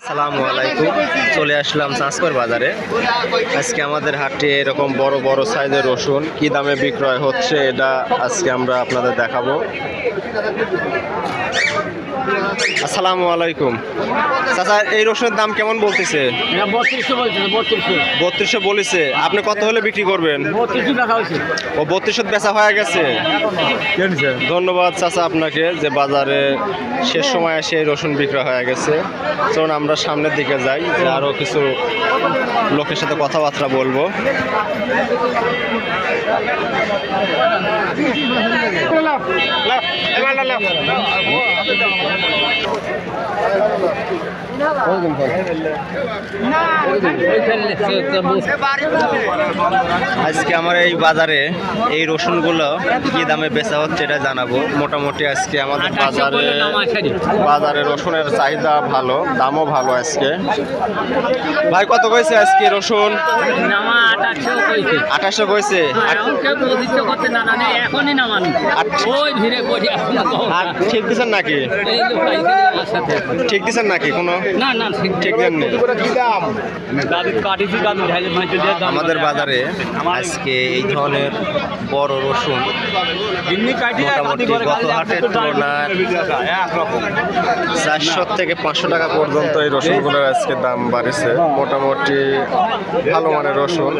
আসসালামু আলাইকুম। চলে আসলাম চাঁচকর বাজারে। আজকে আমাদের হাটে এরকম বড় বড় সাইজের রসুন কি দামে বিক্রয় হচ্ছে এটা আজকে আমরা আপনাদের দেখাবো। আসসালামু আলাইকুম। চাচা, এই রসুনের দাম কেমন বলতেছে? 3200 বলেছে। আপনি কত হলে বিক্রি করবেন? ও 3200 বেচা হয়ে গেছে। ধন্যবাদ চাচা আপনাকে যে বাজারে শেষ সময় এসে এই রসুন বিক্রয় হয়ে গেছে। চলুন আমরা সামনের দিকে যাই, যে আরও কিছু লোকের সাথে কথাবার্তা বলবো। আজকে আমার এই বাজারে এই রসুনগুলো কি দামে বেচা হচ্ছে এটা জানাবো। মোটামুটি আজকে আমাদের বাজারে রসুনের চাহিদা ভালো, দামও ভালো। আজকে ভাই কত কইছে আজকে রসুন? 2800 কইছে। ঠিক দিচ্ছেন নাকি? ঠিক দিচ্ছেন নাকি? কোনো ঠিক দেন নেই। আমাদের বাজারে আজকে এই ধরনের বড় রসুন মোটামুটি গত হাটের তুলনায় 400 থেকে 500 টাকা পর্যন্ত এই রসুনগুলোর আজকে দাম বাড়ছে। মোটামুটি ভালো মানের রসুন।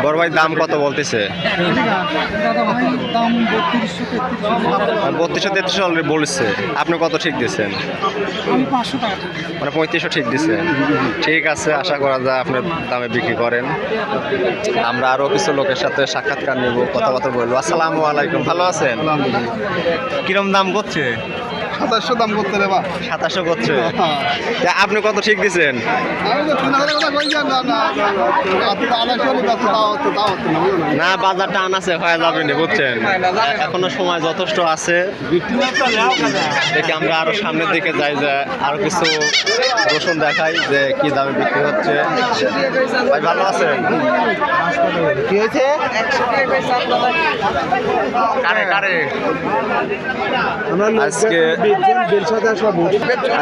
বড় ভাই দাম কত বলতেছে? 3200-3300 অলরেডি বলছে। আপনি কত ঠিক দিচ্ছেন? মানে 3500 ঠিক দিচ্ছেন। ঠিক আছে, আশা করা যায় আপনার দামে বিক্রি করেন। আমরা আরও কিছু লোকের সাথে সাক্ষাৎকার নেব, কথাবার্তা বলবো। আসসালামু আলাইকুম, ভালো আছেন? কিরম দাম করছে? 2700 দাম করতে রে বা 2700 করছে। আপনি কত ঠিক দিচ্ছেন? না, বাজারটা আনাছে হয়ে যাবে না, বুঝছেন? এখনো সময় যথেষ্ট আছে। দেখি আমরা আরো সামনের দিকে যাই, যে আরো কিছু রসুন দেখাই যে কি দামে বিক্রি হচ্ছে। ভাই ভালো আছেন? কি হয়েছে?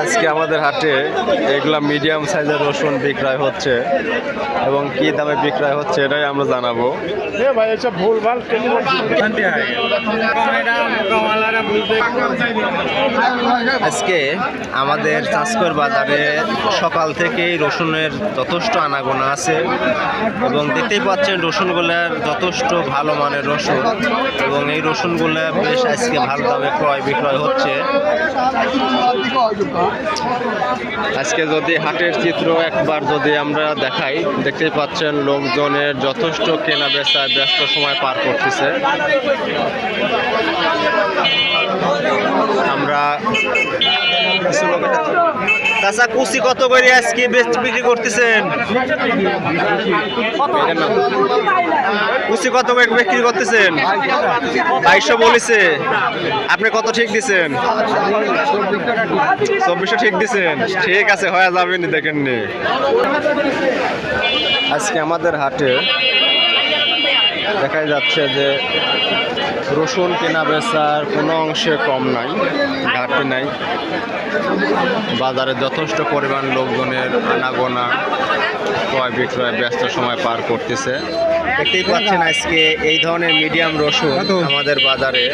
আজকে আমাদের হাটে এগুলা মিডিয়াম সাইজের রসুন বিক্রয় হচ্ছে এবং কি দামে বিক্রয় হচ্ছে এটাই আমরা জানাবো। আজকে আমাদের চাঁচকর বাজারে সকাল থেকেই রসুনের যথেষ্ট আনাগোনা আছে এবং দেখতেই পাচ্ছেন রসুনগুলার যথেষ্ট ভালো মানের রসুন এবং এই রসুনগুলা বেশ আজকে ভালো দামে ক্রয় বিক্রয় হচ্ছে। আজকে যদি হাটের চিত্র একবার যদি আমরা দেখাই, দেখতেই পাচ্ছেন লোকজনের যথেষ্ট কেনা বেচায় ব্যস্ত সময় পার করতেছে। আমরা কিছু লোকের চাচা, কুচি কত করে আজকে বিক্রি করতেছেন? কুচি কত করে বিক্রি করতেছেন? 2200 বলেছে। আপনি কত ঠিক দিচ্ছেন? 2400 ঠিক দিচ্ছেন। ঠিক আছে, হয়ে যাবেন, দেখেননি। আজকে আমাদের হাটে দেখা যাচ্ছে যে রসুন কেনা বেচার কোনো অংশে কম নাই, ঘাটতি নাই। বাজারে যথেষ্ট পরিমাণ লোকজনের আনাগোনা, ক্রয় বিক্রয় ব্যস্ত সময় পার করতেছে। দেখতেই পাচ্ছেন আজকে এই ধরনের মিডিয়াম রসুন আমাদের বাজারে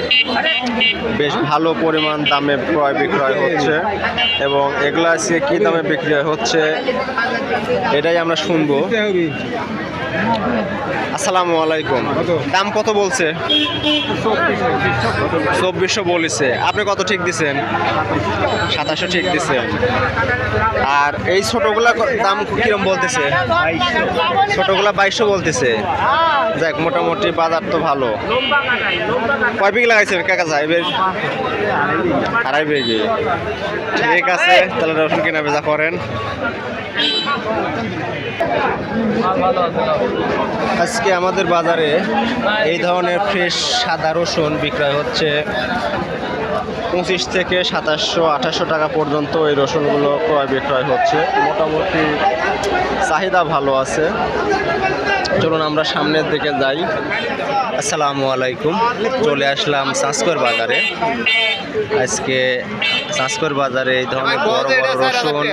বেশ ভালো পরিমাণ দামে ক্রয় বিক্রয় হচ্ছে এবং এগুলা আজকে কী দামে বিক্রি হচ্ছে এটাই আমরা শুনবো। আসসালামু আলাইকুম। দাম কত বলছে? 2400 বলেছে। আপনি কত ঠিক দিচ্ছেন? 2700 ঠিক দিচ্ছেন। আর এই ছোটগুলা দাম কিরম বলতেছে? ছোটগুলা 2200 বলতেছে। যাক, মোটামুটি বাজার তো ভালো। কয় বিঘি লাগাইছেন কাকা সাহেবের? 2.5 বিঘি। ঠিক আছে, তাহলে রসুন কেনা বেচা করেন। আজকে আমাদের বাজারে এই ধরনের ফ্রেশ সাদা রসুন বিক্রয় হচ্ছে 25 থেকে 2700-2800 টাকা পর্যন্ত। এই রসুনগুলো ক্রয় বিক্রয় হচ্ছে। মোটামুটি চাহিদা ভালো আছে। চলুন আমরা সামনের দিকে যাই। আসসালামু আলাইকুম। চলে আসলাম চাঁচকর বাজারে। আজকে চাঁচকর বাজারে এই ধরনের বড় বড় রসুন